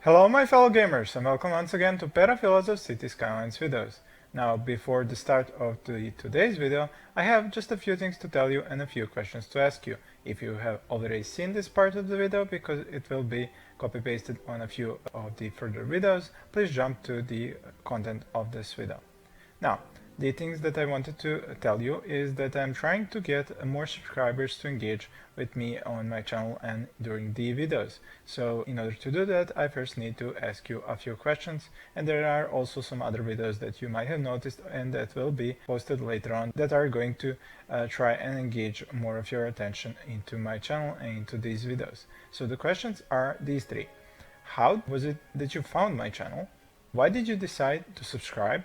Hello my fellow gamers and welcome once again to Perafilozof City Skylines videos. Now before the start of today's video, I have just a few things to tell you and a few questions to ask you. If you have already seen this part of the video, because it will be copy pasted on a few of the further videos, please jump to the content of this video. Now, the things that I wanted to tell you is that I'm trying to get more subscribers to engage with me on my channel and during the videos. So in order to do that, I first need to ask you a few questions, and there are also some other videos that you might have noticed and that will be posted later on that are going to try and engage more of your attention into my channel and into these videos. So the questions are these three. How was it that you found my channel? Why did you decide to subscribe?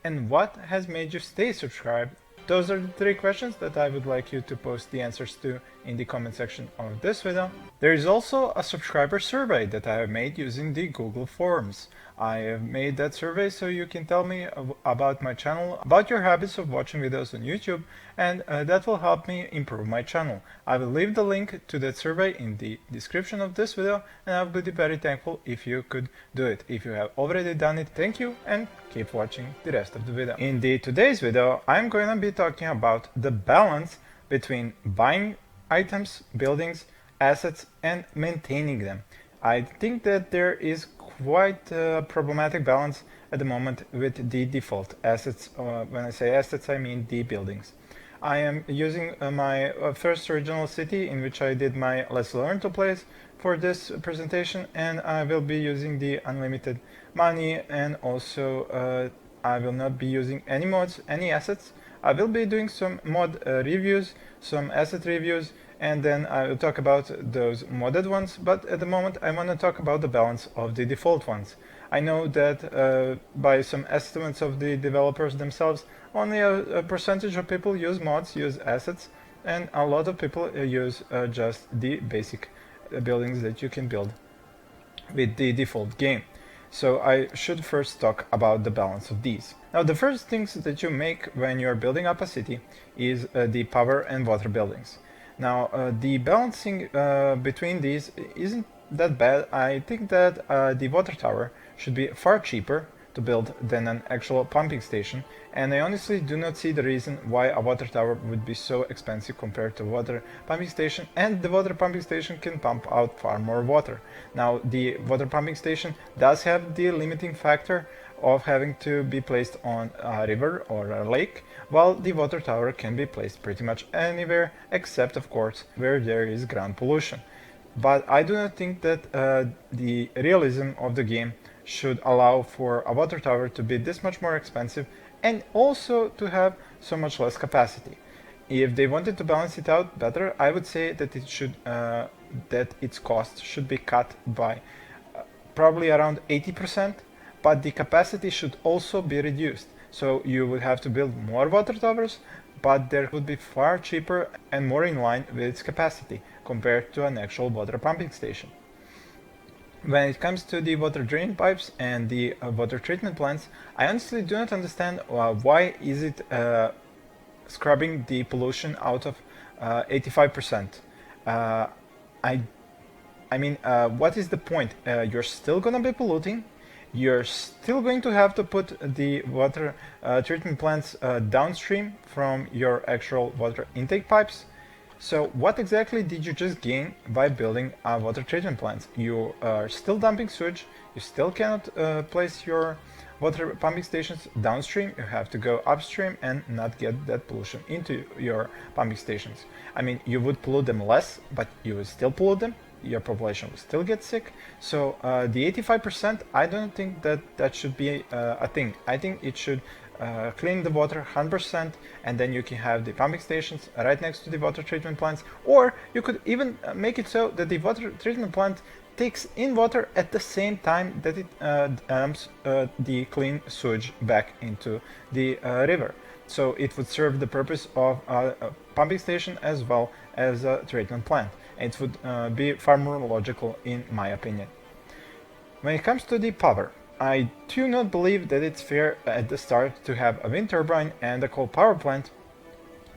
And what has made you stay subscribed? Those are the three questions that I would like you to post the answers to in the comment section of this video. There is also a subscriber survey that I have made using the Google Forms. I have made that survey so you can tell me about my channel, about your habits of watching videos on YouTube, and that will help me improve my channel. I will leave the link to that survey in the description of this video, and I will be very thankful if you could do it. If you have already done it, thank you, and keep watching the rest of the video. In today's video, I'm going to be talking about the balance between buying items, buildings, assets, and maintaining them. I think that there is quite a problematic balance at the moment with the default assets. When I say assets, I mean the buildings. I am using my first original city in which I did my Let's Learn to Plays for this presentation, and I will be using the unlimited money, and also I will not be using any mods, any assets. I will be doing some mod reviews, some asset reviews, and then I will talk about those modded ones, but at the moment I want to talk about the balance of the default ones. I know that by some estimates of the developers themselves, only a percentage of people use mods, use assets, and a lot of people use just the basic buildings that you can build with the default game. So I should first talk about the balance of these. Now the first things that you make when you're building up a city is the power and water buildings. Now the balancing between these isn't that bad. I think that the water tower should be far cheaper to build than an actual pumping station, and I honestly do not see the reason why a water tower would be so expensive compared to a water pumping station, and the water pumping station can pump out far more water. Now the water pumping station does have the limiting factor of having to be placed on a river or a lake, while the water tower can be placed pretty much anywhere except of course where there is ground pollution. But I do not think that the realism of the game should allow for a water tower to be this much more expensive and also to have so much less capacity. If they wanted to balance it out better, I would say that it should that its cost should be cut by probably around 80%, but the capacity should also be reduced. So you would have to build more water towers, but they would be far cheaper and more in line with its capacity compared to an actual water pumping station. When it comes to the water drain pipes and the water treatment plants, I honestly do not understand why is it scrubbing the pollution out of 85%. I mean, what is the point? You're still gonna be polluting. You're still going to have to put the water treatment plants downstream from your actual water intake pipes. So what exactly did you just gain by building a water treatment plant? You are still dumping sewage, you still cannot place your water pumping stations downstream, you have to go upstream and not get that pollution into your pumping stations. I mean, you would pollute them less, but you would still pollute them, your population will still get sick. So the 85%, I don't think that that should be a thing. I think it should clean the water 100%, and then you can have the pumping stations right next to the water treatment plants, or you could even make it so that the water treatment plant takes in water at the same time that it dumps the clean sewage back into the river. So it would serve the purpose of a pumping station as well as a treatment plant. It would be far more logical in my opinion. When it comes to the power, I do not believe that it's fair at the start to have a wind turbine and a coal power plant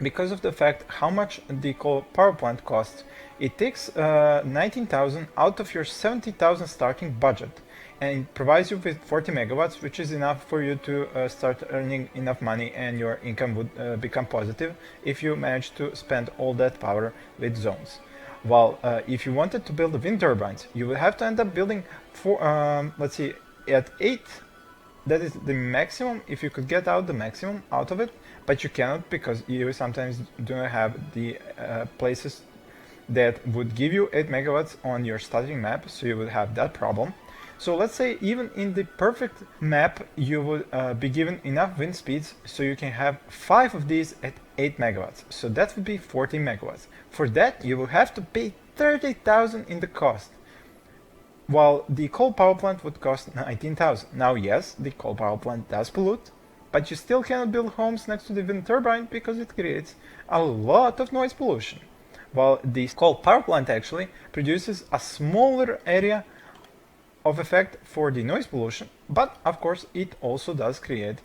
because of the fact how much the coal power plant costs. It takes 19,000 out of your 70,000 starting budget. and it provides you with 40 megawatts, which is enough for you to start earning enough money, and your income would become positive if you manage to spend all that power with zones. While if you wanted to build wind turbines, you would have to end up building let's see, at 8. That is the maximum, if you could get out the maximum out of it, but you cannot because you sometimes do not have the places that would give you 8 megawatts on your starting map, so you would have that problem. So let's say even in the perfect map you would be given enough wind speeds so you can have 5 of these at 8 megawatts. So that would be 40 megawatts. For that you will have to pay 30,000 in the cost, while the coal power plant would cost 19,000. Now yes, the coal power plant does pollute, but you still cannot build homes next to the wind turbine because it creates a lot of noise pollution. While the coal power plant actually produces a smaller area of effect for the noise pollution, but of course it also does create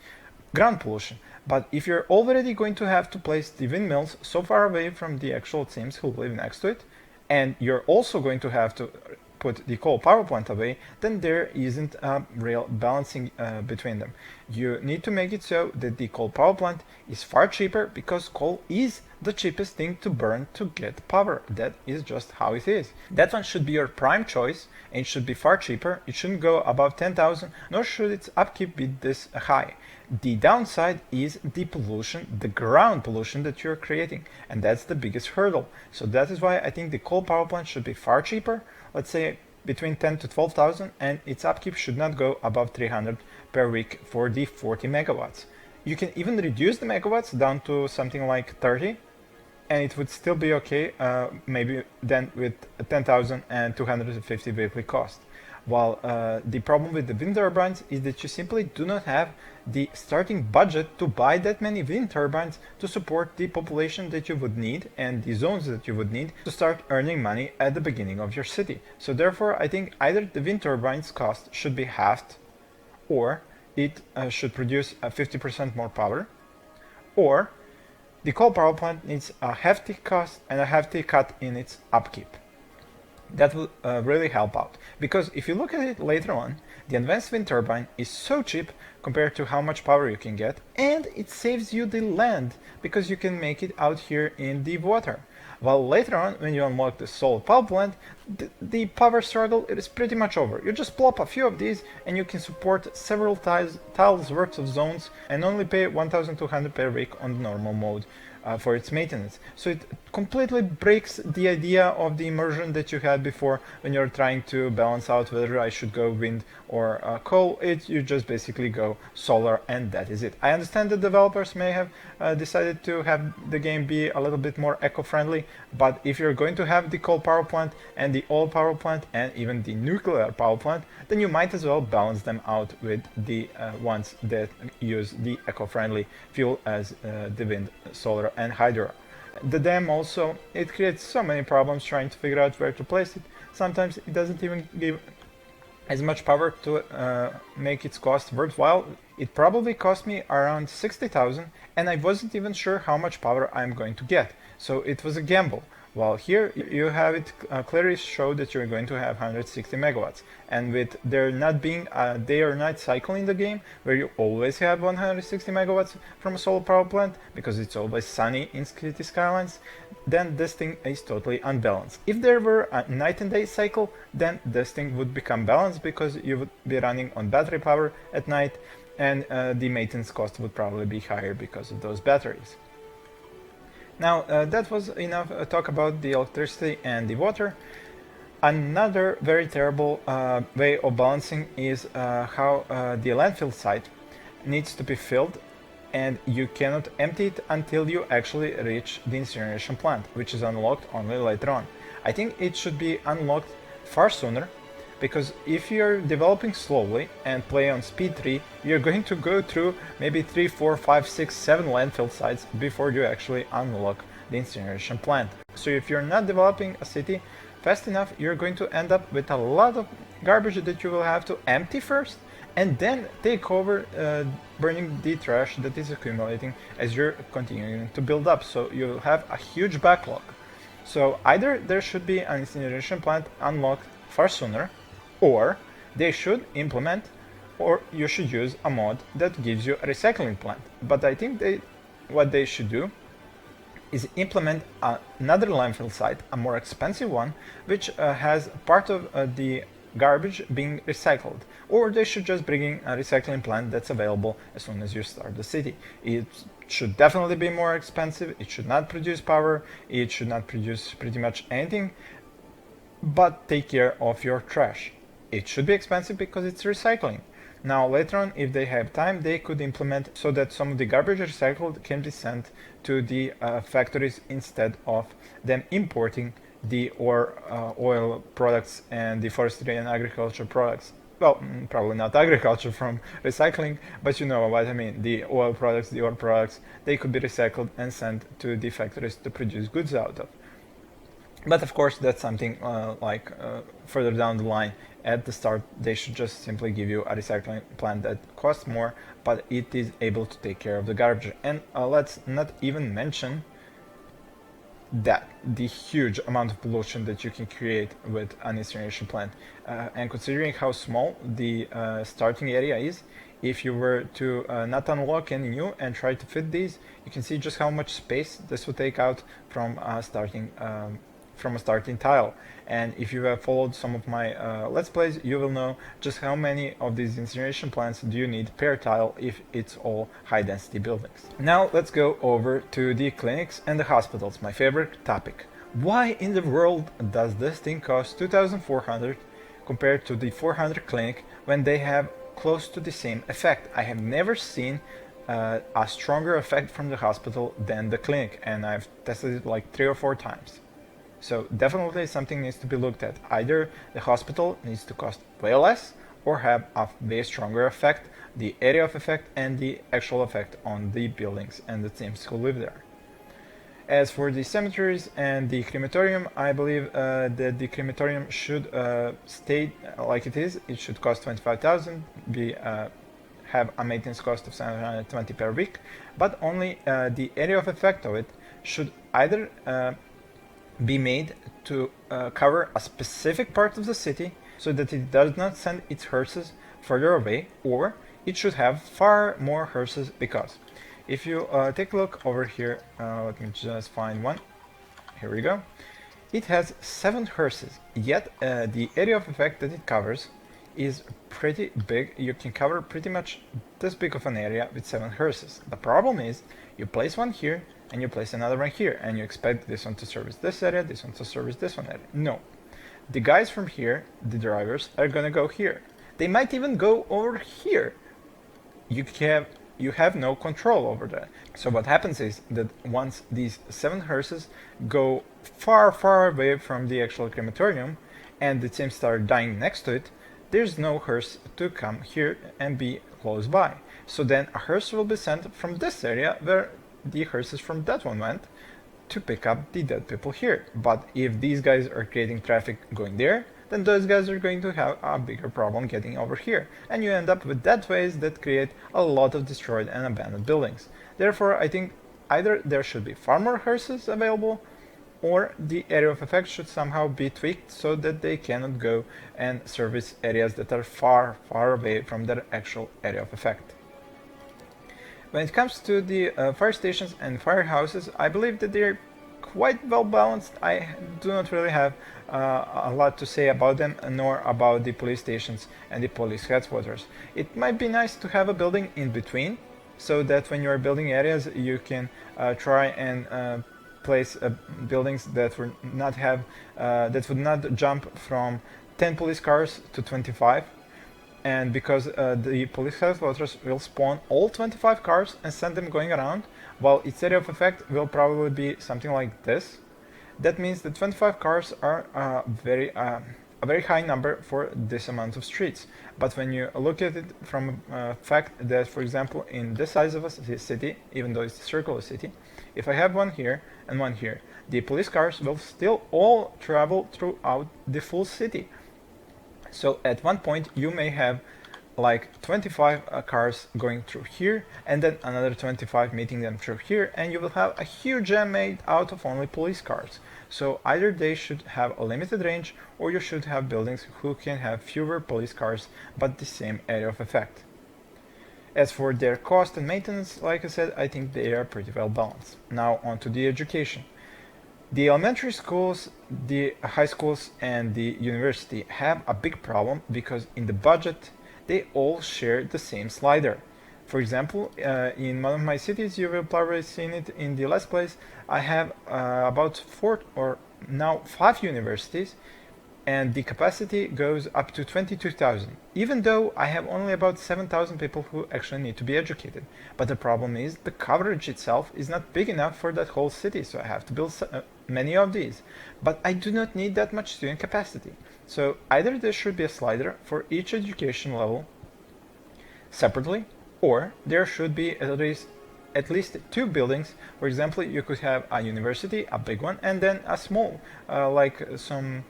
ground pollution. But if you're already going to have to place the windmills so far away from the actual teams who live next to it, and you're also going to have to put the coal power plant away, then there isn't a real balancing between them. You need to make it so that the coal power plant is far cheaper, because coal is the cheapest thing to burn to get power. That is just how it is. That one should be your prime choice, and it should be far cheaper. It shouldn't go above 10,000, nor should its upkeep be this high. The downside is the pollution, the ground pollution that you're creating, and that's the biggest hurdle. So that is why I think the coal power plant should be far cheaper, let's say between 10 to 12,000, and its upkeep should not go above 300 per week for the 40 megawatts. You can even reduce the megawatts down to something like 30, and it would still be okay, maybe then with 10,000 and 250 weekly cost. While the problem with the wind turbines is that you simply do not have the starting budget to buy that many wind turbines to support the population that you would need and the zones that you would need to start earning money at the beginning of your city. So therefore, I think either the wind turbines cost should be halved, or it should produce 50% more power, or the coal power plant needs a hefty cost and a hefty cut in its upkeep. That will really help out, because if you look at it later on, the advanced wind turbine is so cheap compared to how much power you can get, and it saves you the land because you can make it out here in the water. While later on, when you unlock the solar power plant, the power struggle is pretty much over. You just plop a few of these and you can support several tiles worth of zones and only pay 1,200 per week on the normal mode for its maintenance. So it completely breaks the idea of the immersion that you had before when you're trying to balance out whether I should go wind or coal. You just basically go solar, and that is it. I understand that developers may have decided to have the game be a little bit more eco-friendly, but if you're going to have the coal power plant and the oil power plant and even the nuclear power plant, then you might as well balance them out with the ones that use the eco-friendly fuel as the wind, solar and hydro. The dam also, it creates so many problems trying to figure out where to place it. Sometimes it doesn't even give as much power to make its cost worthwhile. It probably cost me around 60,000, and I wasn't even sure how much power I'm going to get, so it was a gamble. While here you have it clearly show that you're going to have 160 megawatts, and with there not being a day or night cycle in the game where you always have 160 megawatts from a solar power plant because it's always sunny in City Skylines, then this thing is totally unbalanced. If there were a night and day cycle, then this thing would become balanced because you would be running on battery power at night, and the maintenance cost would probably be higher because of those batteries. Now that was enough talk about the electricity and the water. Another very terrible way of balancing is how the landfill site needs to be filled, and you cannot empty it until you actually reach the incineration plant, which is unlocked only later on. I think it should be unlocked far sooner, because if you're developing slowly and play on speed 3, you're going to go through maybe 3, 4, 5, 6, 7 landfill sites before you actually unlock the incineration plant. So if you're not developing a city fast enough, you're going to end up with a lot of garbage that you will have to empty first, and then take over burning the trash that is accumulating as you're continuing to build up. So you'll have a huge backlog. So either there should be an incineration plant unlocked far sooner, or they should implement, or you should use a mod that gives you a recycling plant. But I think what they should do is implement another landfill site, a more expensive one, which has part of the garbage being recycled. Or they should just bring in a recycling plant that's available as soon as you start the city. It should definitely be more expensive, it should not produce power, it should not produce pretty much anything, but take care of your trash. It should be expensive because it's recycling. Now later on, if they have time, they could implement so that some of the garbage recycled can be sent to the factories instead of them importing the oil products and the forestry and agriculture products. Well, probably not agriculture from recycling, but you know what I mean. The oil products, they could be recycled and sent to the factories to produce goods out of. But of course, that's something further down the line. At the start, they should just simply give you a recycling plant that costs more, but it is able to take care of the garbage. And let's not even mention that the huge amount of pollution that you can create with an incineration plant. And considering how small the starting area is, if you were to not unlock any new and try to fit these, you can see just how much space this would take out from a starting tile. And if you have followed some of my let's plays, you will know just how many of these incineration plants do you need per tile if it's all high density buildings. Now let's go over to the clinics and the hospitals, my favorite topic. Why in the world does this thing cost 2,400 compared to the 400 clinic when they have close to the same effect? I have never seen a stronger effect from the hospital than the clinic, and I've tested it like 3 or 4 times. So definitely something needs to be looked at. Either the hospital needs to cost way less or have a way stronger effect, the area of effect and the actual effect on the buildings and the teams who live there. As for the cemeteries and the crematorium, I believe that the crematorium should stay like it is. It should cost 25,000, have a maintenance cost of 720 per week, but only the area of effect of it should either be made to cover a specific part of the city so that it does not send its hearses further away, or it should have far more hearses, because if you take a look over here, let me just find one, here we go, it has 7 hearses, yet the area of effect that it covers is pretty big. You can cover pretty much this big of an area with 7 hearses. The problem is you place one here and you place another one here, and you expect this one to service this area, this one to service this one area. No. The guys from here, the drivers, are gonna go here. They might even go over here. You have no control over that. So what happens is that once these 7 hearses go far, far away from the actual crematorium and the teams start dying next to it, there's no hearse to come here and be close by. So then a hearse will be sent from this area where the hearses from that one went to pick up the dead people here. But if these guys are creating traffic going there, then those guys are going to have a bigger problem getting over here, and you end up with deadways that create a lot of destroyed and abandoned buildings. Therefore, I think either there should be far more hearses available, or the area of effect should somehow be tweaked so that they cannot go and service areas that are far, far away from their actual area of effect. When it comes to the fire stations and firehouses, I believe that they're quite well balanced. I do not really have a lot to say about them, nor about the police stations and the police headquarters. It might be nice to have a building in between, so that when you are building areas, you can try and place buildings that would not jump from 10 police cars to 25. And because the police headquarters will spawn all 25 cars and send them going around, while its area of effect will probably be something like this. That means that 25 cars are a very high number for this amount of streets. But when you look at it from a fact that, for example, in this size of a city, even though it's a circular city, if I have one here and one here, the police cars will still all travel throughout the full city. So at one point you may have like 25 cars going through here and then another 25 meeting them through here, and you will have a huge jam made out of only police cars. So either they should have a limited range, or you should have buildings who can have fewer police cars but the same area of effect. As for their cost and maintenance, like I said, I think they are pretty well balanced. Now on to the education. The elementary schools, the high schools, and the university have a big problem because in the budget they all share the same slider. For example, in one of my cities, you will probably seen it in the last place, I have about 4 or now 5 universities, and the capacity goes up to 22,000, even though I have only about 7,000 people who actually need to be educated. But the problem is the coverage itself is not big enough for that whole city, so I have to build many of these. But I do not need that much student capacity. So either there should be a slider for each education level separately, or there should be at least 2 buildings. For example, you could have a university, a big one, and then a small, like some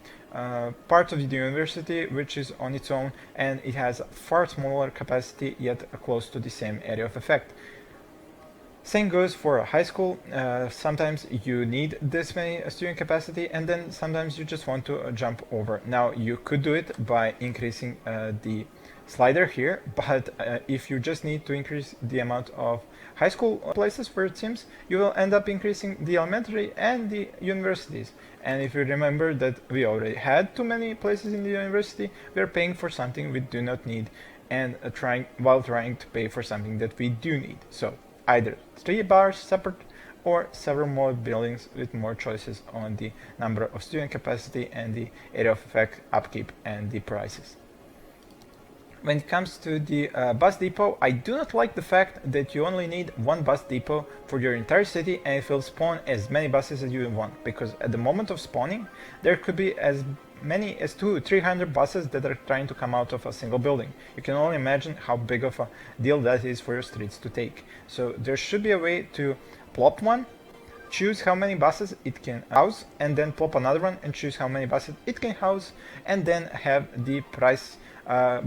part of the university which is on its own, and it has a far smaller capacity yet close to the same area of effect. Same goes for a high school. Sometimes you need this many student capacity, and then sometimes you just want to jump over. Now you could do it by increasing the slider here, but if you just need to increase the amount of high school places where it seems, you will end up increasing the elementary and the universities. And if you remember that we already had too many places in the university, we are paying for something we do not need, and while trying to pay for something that we do need. So either 3 bars separate, or several more buildings with more choices on the number of student capacity and the area of effect, upkeep, and the prices. When it comes to the bus depot, I do not like the fact that you only need 1 bus depot for your entire city, and it will spawn as many buses as you want, because at the moment of spawning there could be as many as 200-300 buses that are trying to come out of a single building. You can only imagine how big of a deal that is for your streets to take. So there should be a way to plop one, choose how many buses it can house, and then plop another one and choose how many buses it can house, and then have the price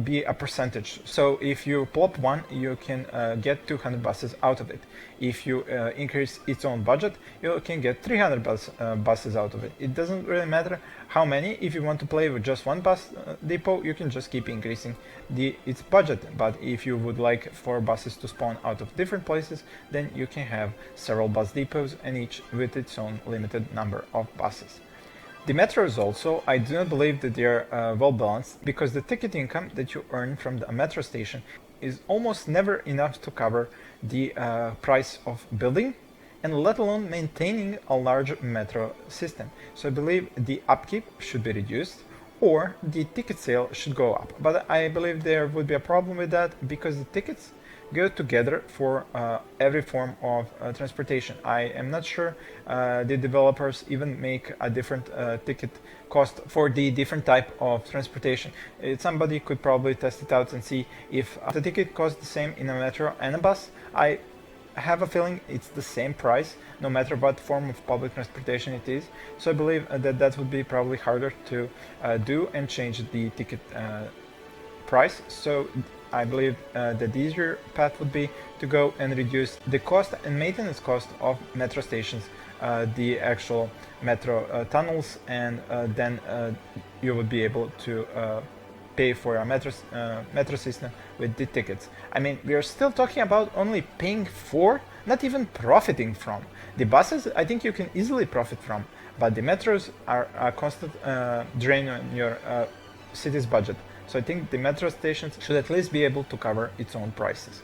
be a percentage. So if you plop one, you can get 200 buses out of it. If you increase its own budget, you can get 300 buses out of it. It doesn't really matter how many. If you want to play with just 1 bus depot, you can just keep increasing its budget. But if you would like 4 buses to spawn out of different places, then you can have several bus depots, and each with its own limited number of buses. The metros also, I do not believe that they are well balanced, because the ticket income that you earn from the metro station is almost never enough to cover the price of building, and let alone maintaining a large metro system. So I believe the upkeep should be reduced, or the ticket sale should go up. But I believe there would be a problem with that, because the tickets go together for every form of transportation. I am not sure the developers even make a different ticket cost for the different type of transportation. Somebody could probably test it out and see if the ticket costs the same in a metro and a bus. I have a feeling it's the same price no matter what form of public transportation it is. So I believe that would be probably harder to do and change the ticket price. So I believe that the easier path would be to go and reduce the cost and maintenance cost of metro stations, the actual metro tunnels, and then you would be able to pay for a metro system with the tickets. I mean, we are still talking about only paying for, not even profiting from. The buses, I think you can easily profit from, but the metros are a constant drain on your city's budget. So I think the metro stations should at least be able to cover its own prices.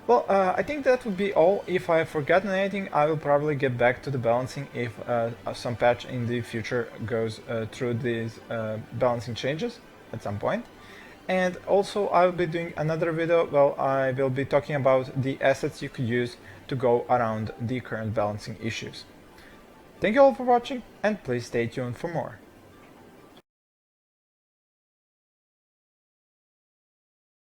Well, I think that would be all. If I have forgotten anything, I will probably get back to the balancing if some patch in the future goes through these balancing changes at some point. And also I will be doing another video. Well, I will be talking about the assets you could use to go around the current balancing issues. Thank you all for watching, and please stay tuned for more.